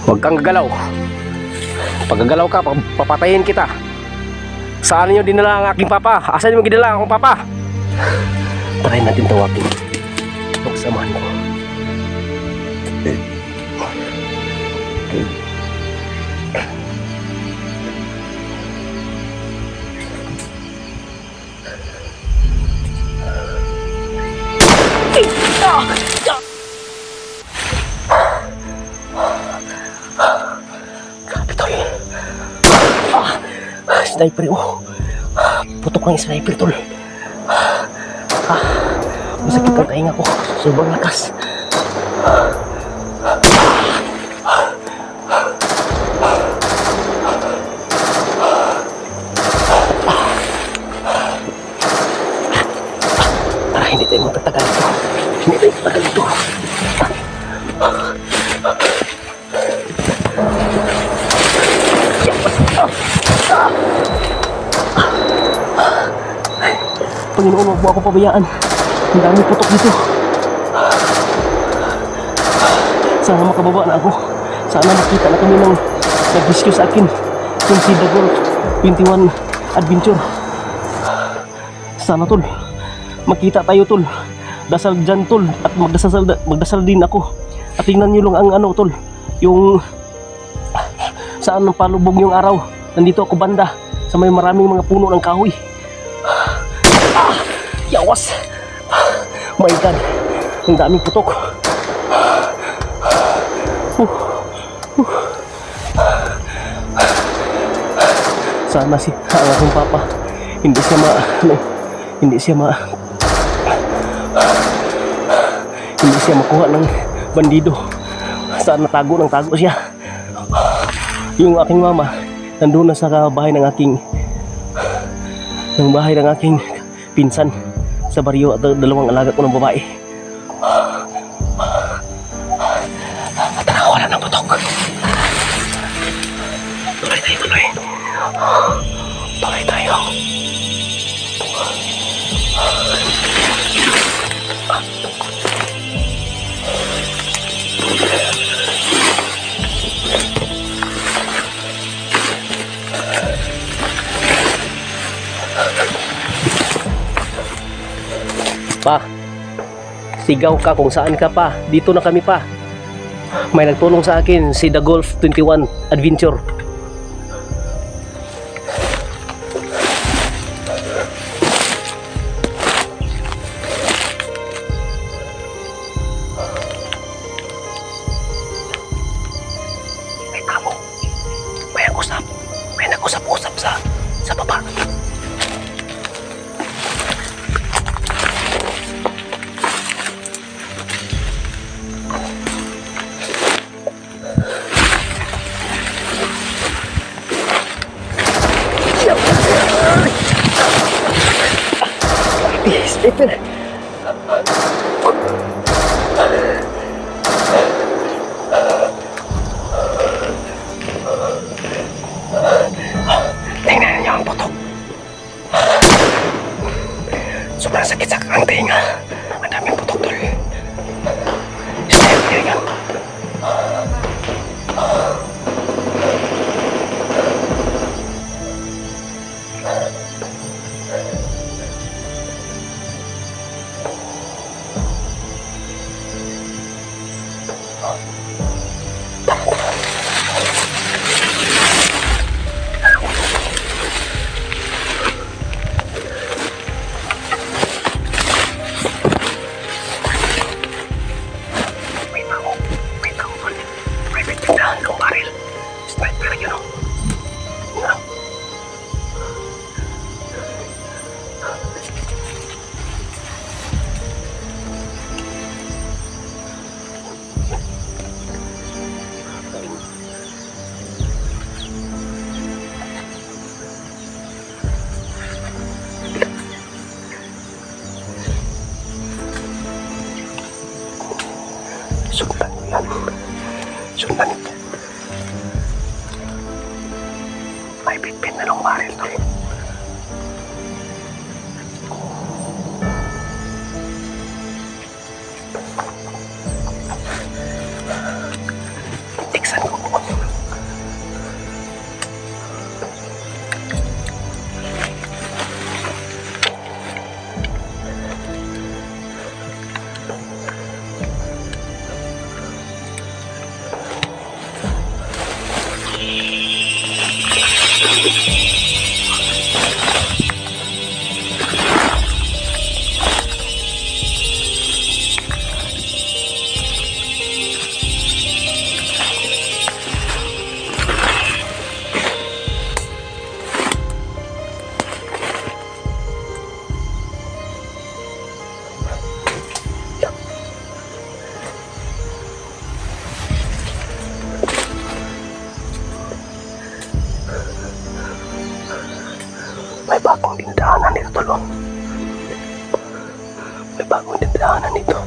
Huwag kang gagalaw. Pag gagalaw ka, papatayin kita. Saan niyo dinala ang aking papa? Asan niyo dinala akong papa? Try natin tawagin. Magsamahan ko. Grabe tol. Sniper oh. Putok ng sniper tol. Masakit ang tainga ko. Sobrang lakas. Hindi tayo magtatagal ito. Hindi tayo magtatagal ito. Panginoon, huwag mo ako pabayaan. Ang dami putok dito. Sana makababa na ako. Sana makita na kami ng nag-rescue sa akin. Yung si The Golf 21 Adventure. Sana tol, makita tayo tol. Dasal dyan tol. At magdasal din ako. At tingnan nyo lang ang ano tol. Yung saan ng palubog yung araw. Nandito ako banda sa may maraming mga puno ng kahoy. Yawas! My God! Ang daming putok. Sana si ang aking papa hindi siya makuha ng bandido. Saan natago siya. Yung aking mama nandun na sa bahay ng aking pinsan sa baryo at dalawang alaga ko ng babae. Tara, wala ng putok. Tuloy tayo. Pa, sigaw ka kung saan ka pa. Dito na kami pa. May nagtulong sa akin, si The Golf 21 Adventure. May tao. May nag-usap-usap sa baba. Sniper. Tingnan niyo ang putok. Sobrang sakit sa ang tinga. Ang daming putok tol. Sniper yan. Sundan ito. May bitbit na ng baril to. Tik Buksan ko. May bagong dinadaanan dito, Tol. May bagong dinadaanan dito.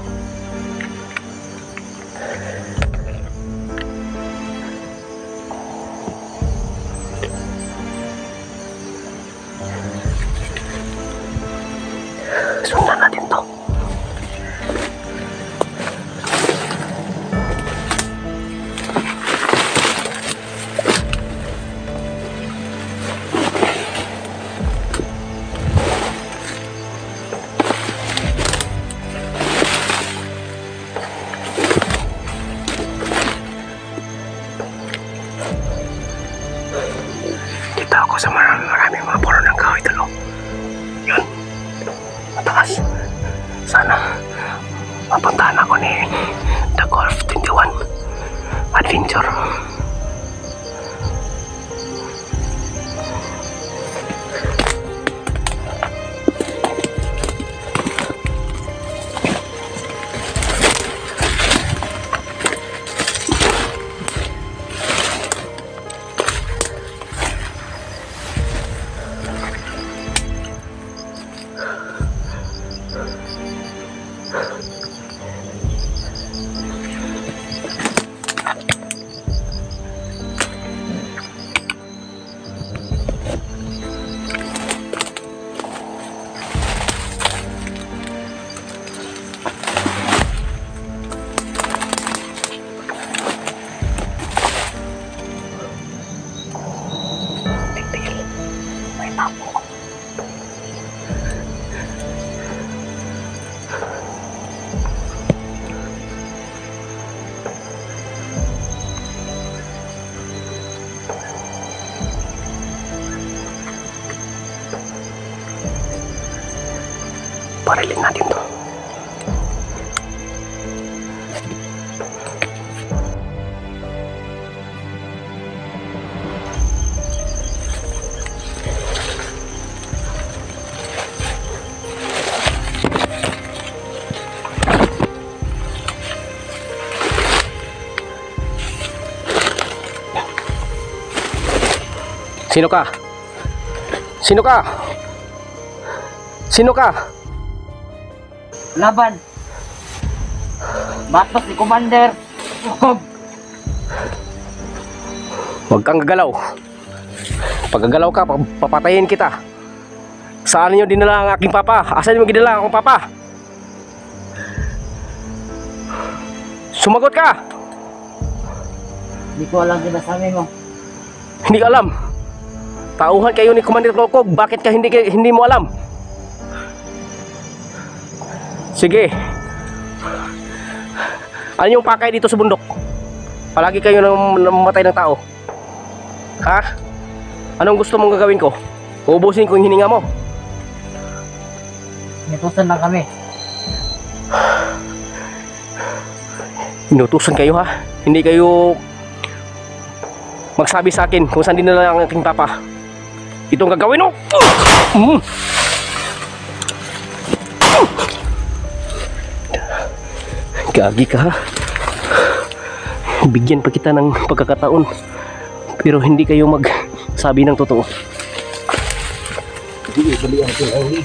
Sundan natin to. Kita ako sa maraming mga puno ng kahoy, Tol. Yun. Mataas. Sana mapuntahan ako ni The Golf 21 Adventure. May tapo. Parilin natin to. Sino ka? Sino ka? Sino ka? Laban. Batos ni Commander. Huwag kang gagalaw. Pag gagalaw ka, papatayin kita. Saan niyo dinala ang aking papa? Asan niyo dinala ang akong papa? Sumagot ka! Hindi ko alam sinasabi mo. Hindi ka alam. Tauhan kayo ni Commander Kokog. Bakit ka hindi mo alam? Sige. Ano yung pakay dito sa bundok? Palagi kayo namamatay ng tao. Ha? Anong gusto mong gagawin ko? Uubusin ko yung hininga mo. Inutusan lang kami. Inutusan kayo, ha? Hindi kayo magsabi sa akin kung saan dinala ang aking papa. Itong gagawin mo. Gagi ka, ha? Bigyan pa kita ng pagkakataon, pero hindi kayo magsabi ng totoo. Hindi, bali ang tinawin.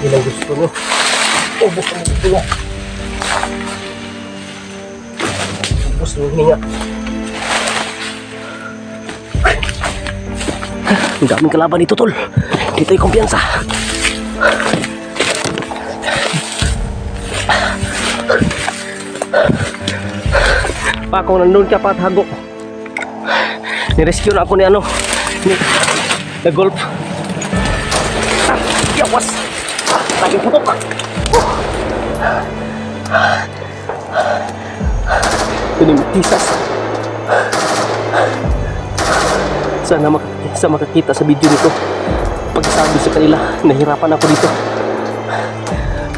Yan ang gusto mo. Ubus ang gusto mo. Ubus ang hininga. Ang daming kalaban dito, tol. Hindi tayo kumpiyansa. Pa, kung nandun ka pa at hago. Nirescue na ako ni ano. The golf. Yawas. Laging putok ka. Pinimitisas. Sana makakita sa video nito. Pagsabi sa kanila, nahirapan ako dito.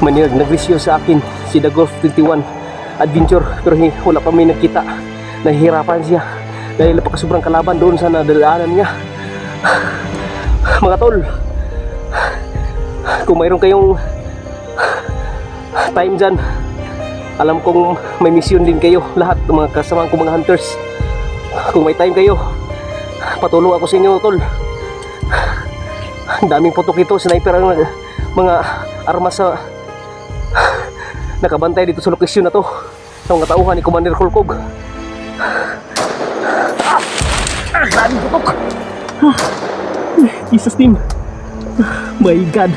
Nag-rescue sa akin si The Golf 21 Adventure, pero wala pa may nakita. Nahihirapan siya dahil napakasobrang kalaban doon sa nadalaanan niya. Mga tol, kung mayroon kayong time dyan, alam kong may mission din kayo, lahat ng mga kasama kong mga hunters. Kung may time kayo, patulong ako sa inyo, tol. Ang daming putok ito, sniper ang mga armas sa nakabantay dito sa lokasyon na to, sa mga tauhan ni Commander Kulkog. Daming putok. Jesus name. My God.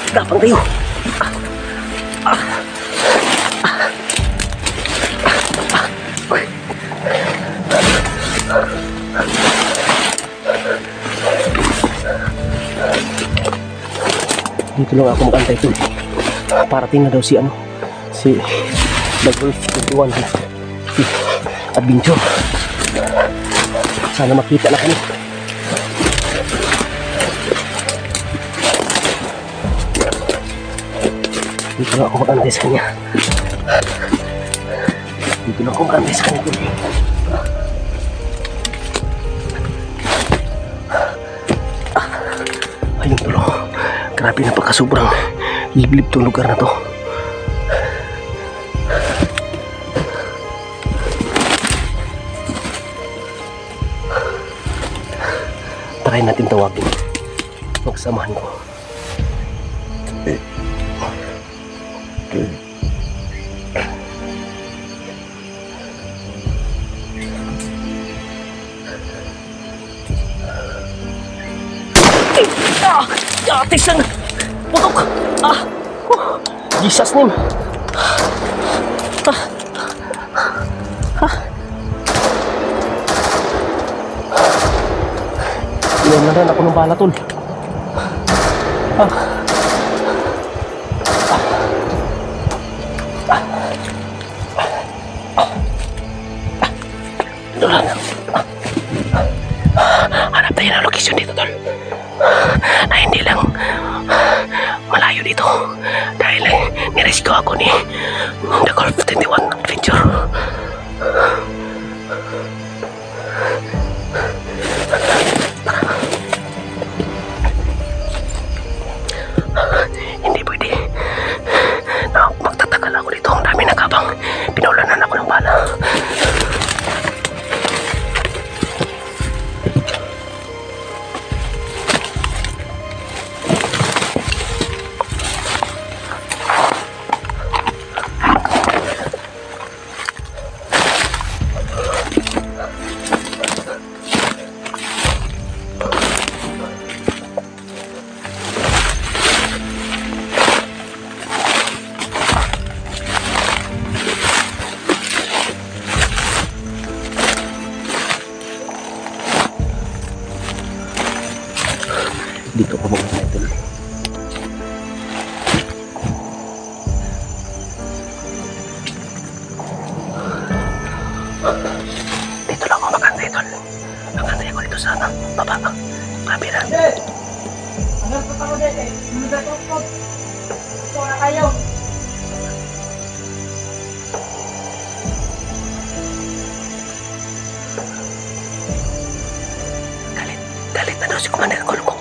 Gapang tayo. Dito lang ako mag-antay tol. Parating na daw si The Golf 21 si Adventure. Sana makita na kami. Dito lang ako mag-antay sa kanya. Dito lang ako mag-antay sa kanya tol. Ayun tol. Grabe, napakasobrang liblib tong lugar na to. Try natin tawagin. Magsamahan ko. Atis ang putok. Jesus name. Ilan na rin ako ng bala tol. Hanap tayo ng lokasyon dito tol, na hindi lang malayo dito, dahil nirescue ako ni The Golf 21 Adventure. Hindi pwede na magtatagal ako dito. Ang dami nakabang, pinaulanan ako ng bala. Dito ako mag-title. Dito lang ako mag-title. Mag-antay ako dito sa baba. Grabe na. Hanggang pa ako dito eh. Nagatutok. Ito na kayo. Galit na daw si Commander Kulkog.